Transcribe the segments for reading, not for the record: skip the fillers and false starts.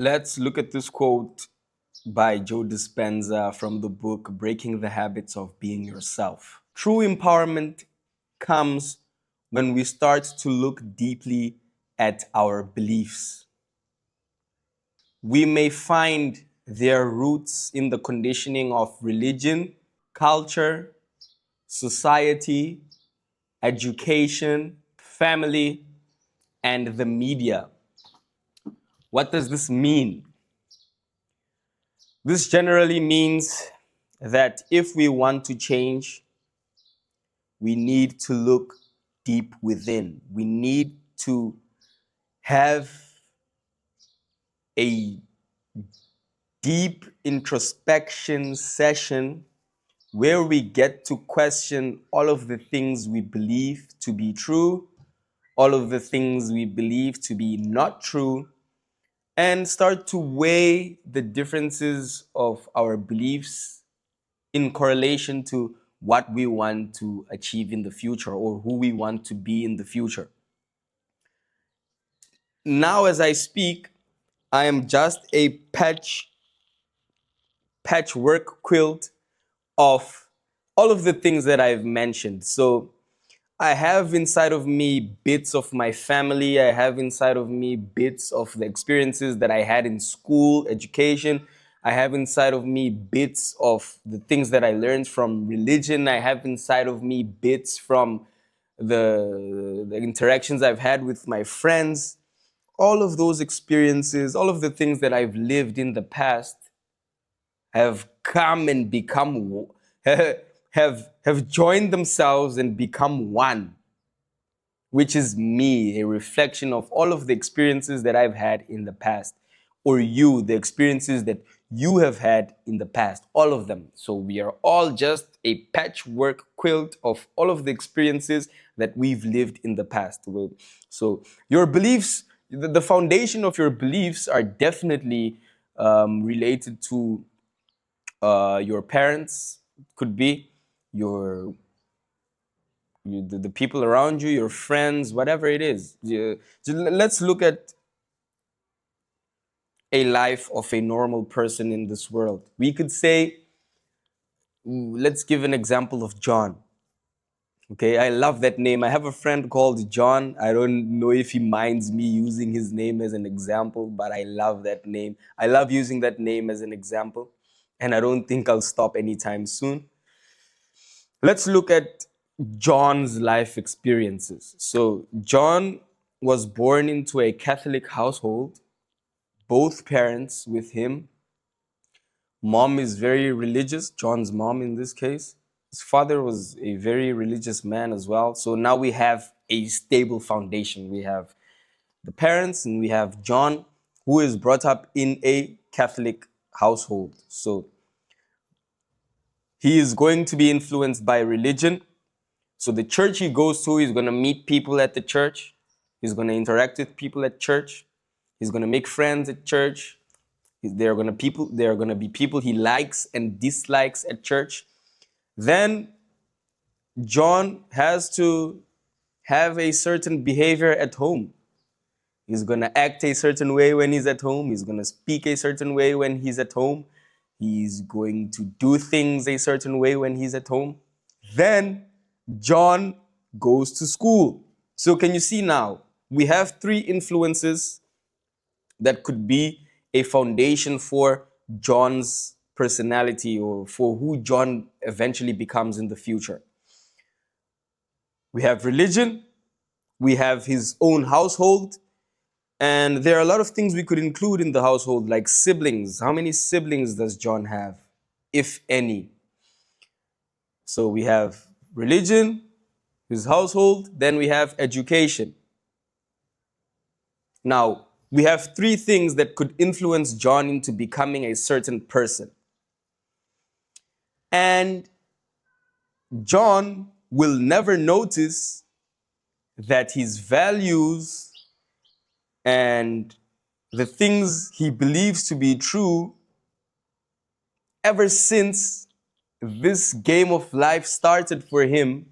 Let's look at this quote by Joe Dispenza from the book Breaking the Habits of Being Yourself. True empowerment comes when we start to look deeply at our beliefs. We may find their roots in the conditioning of religion, culture, society, education, family, and the media. What does this mean? This generally means that if we want to change, we need to look deep within. We need to have a deep introspection session where we get to question all of the things we believe to be true, all of the things we believe to be not true, and start to weigh the differences of our beliefs in correlation to what we want to achieve in the future or who we want to be in the future. Now, as I speak, I am just a patchwork quilt of all of the things that I've mentioned. So I have inside of me bits of my family. I have inside of me bits of the experiences that I had in school, education. I have inside of me bits of the things that I learned from religion. I have inside of me bits from the interactions I've had with my friends. All of those experiences, all of the things that I've lived in the past have come and become have joined themselves and become one, which is me, a reflection of all of the experiences that I've had in the past, or you, the experiences that you have had in the past, all of them. So we are all just a patchwork quilt of all of the experiences that we've lived in the past. So your beliefs, the foundation of your beliefs are definitely related to your parents, could be your the people around you, your friends, whatever it is. Let's look at a life of a normal person in this world. We could say, let's give an example of John. Okay, I love that name. I have a friend called John. I don't know if he minds me using his name as an example, but I love that name. I love using that name as an example, and I don't think I'll stop anytime soon. Let's look at John's life experiences. So, John was born into a Catholic household, both parents with him. Mom is very religious, John's mom in this case. His father was a very religious man as well. So now we have a stable foundation. We have the parents and we have John, who is brought up in a Catholic household. So he is going to be influenced by religion. So the church he goes to, he's going to meet people at the church. He's going to interact with people at church. He's going to make friends at church. There are going to be people he likes and dislikes at church. Then John has to have a certain behavior at home. He's going to act a certain way when he's at home. He's going to speak a certain way when he's at home. He's going to do things a certain way when he's at home. Then John goes to school. So can you see now? We have three influences that could be a foundation for John's personality or for who John eventually becomes in the future. We have religion, we have his own household, and there are a lot of things we could include in the household, like siblings. How many siblings does John have, if any? So we have religion, his household, then we have education. Now, we have three things that could influence John into becoming a certain person. And John will never notice that his values and the things he believes to be true, ever since this game of life started for him,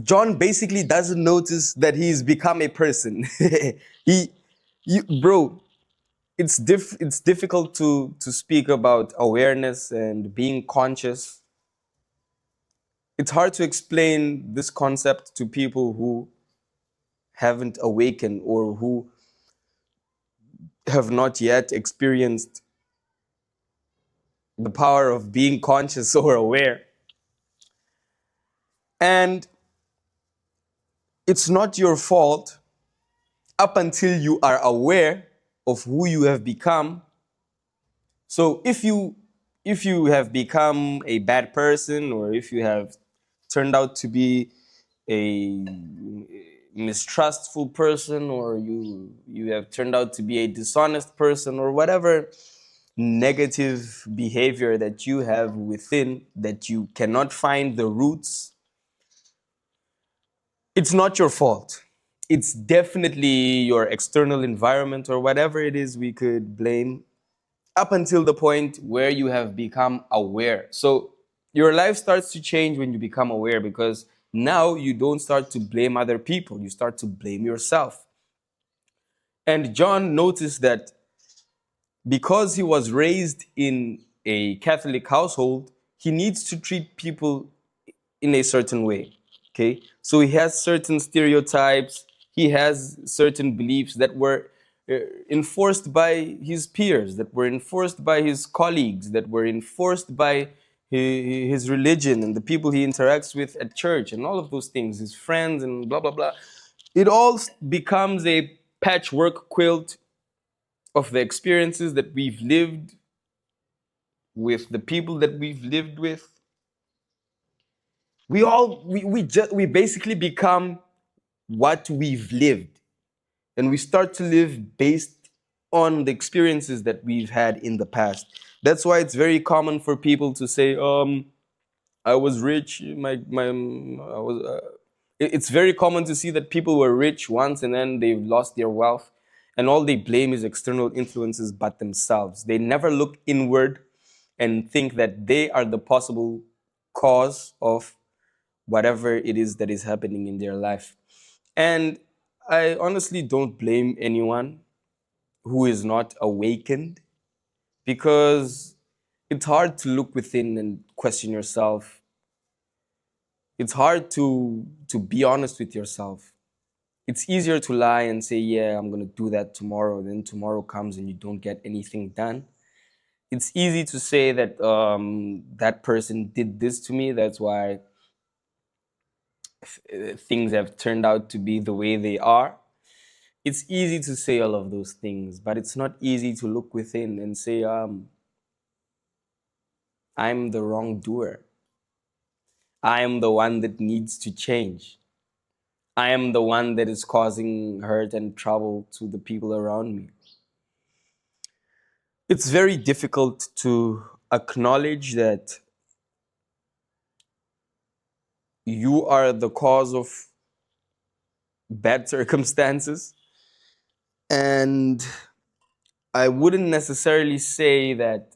John basically doesn't notice that he's become a person. he, bro, it's difficult to speak about awareness and being conscious. It's hard to explain this concept to people who haven't awakened or who have not yet experienced the power of being conscious or aware. And it's not your fault up until you are aware of who you have become. So if you have become a bad person, or if you have turned out to be a mistrustful person, or you have turned out to be a dishonest person, or whatever negative behavior that you have within that you cannot find the roots, it's not your fault. It's definitely your external environment or whatever it is we could blame, up until the point where you have become aware. So your life starts to change when you become aware, because now you don't start to blame other people, you start to blame yourself. And John noticed that because he was raised in a Catholic household, he needs to treat people in a certain way. Okay, so he has certain stereotypes, he has certain beliefs that were enforced by his peers, that were enforced by his colleagues, that were enforced by his religion and the people he interacts with at church, and all of those things, his friends, and blah blah blah. It all becomes a patchwork quilt of the experiences that we've lived with, the people that we've lived with. We basically become what we've lived, and we start to live based on the experiences that we've had in the past. That's why it's very common for people to say, I was rich, my I was it's very common to see that people were rich once and then they've lost their wealth, and all they blame is external influences but themselves. They never look inward and think that they are the possible cause of whatever it is that is happening in their life. And I honestly don't blame anyone who is not awakened, because it's hard to look within and question yourself. It's hard to be honest with yourself. It's easier to lie and say, yeah, I'm going to do that tomorrow. Then tomorrow comes and you don't get anything done. It's easy to say that that person did this to me. That's why things have turned out to be the way they are. It's easy to say all of those things, but it's not easy to look within and say, I'm the wrongdoer. I am the one that needs to change. I am the one that is causing hurt and trouble to the people around me. It's very difficult to acknowledge that you are the cause of bad circumstances. And I wouldn't necessarily say that